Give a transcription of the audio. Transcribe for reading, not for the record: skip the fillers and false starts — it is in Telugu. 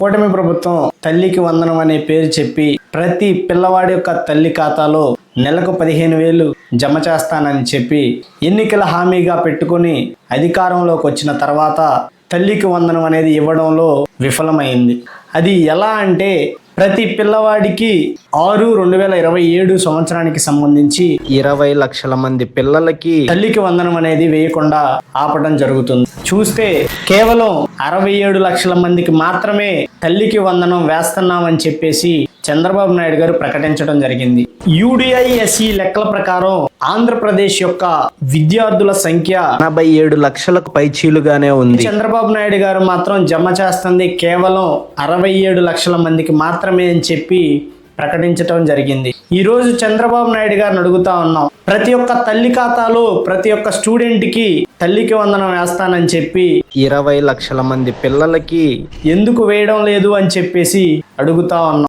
కూటమి ప్రభుత్వం తల్లికి వందనం అనే పేరు చెప్పి ప్రతి పిల్లవాడి యొక్క తల్లి ఖాతాలో నెలకు 15,000 జమ చేస్తానని చెప్పి ఎన్నికల హామీగా పెట్టుకుని అధికారంలోకి వచ్చిన తర్వాత తల్లికి వందనం అనేది ఇవ్వడంలో విఫలమైంది. అది ఎలా అంటే ప్రతి పిల్లవాడికి 6/2027 సంవత్సరానికి సంబంధించి 20 లక్షల మంది పిల్లలకి తల్లికి వందనం అనేది వేయకుండా ఆపడం జరుగుతుంది. చూస్తే కేవలం 67 లక్షల మందికి మాత్రమే తల్లికి వందనం వేస్తున్నామని చెప్పేసి చంద్రబాబు నాయుడు గారు ప్రకటించడం జరిగింది. UDISE లెక్కల ప్రకారం ఆంధ్రప్రదేశ్ యొక్క విద్యార్థుల సంఖ్య 87 లక్షలకు పైచీలుగానే ఉంది. చంద్రబాబు నాయుడు గారు మాత్రం జమ చేస్తుంది కేవలం 67 లక్షల మందికి మాత్రమే అని చెప్పి ప్రకటించడం జరిగింది. ఈ రోజు చంద్రబాబు నాయుడు గారిని అడుగుతా ఉన్నాం, ప్రతి ఒక్క తల్లి ఖాతాలో ప్రతి ఒక్క స్టూడెంట్ కి తల్లికి వందనం వేస్తానని చెప్పి 20 లక్షల మంది పిల్లలకి ఎందుకు వేయడం లేదు అని చెప్పేసి అడుగుతా ఉన్నాం.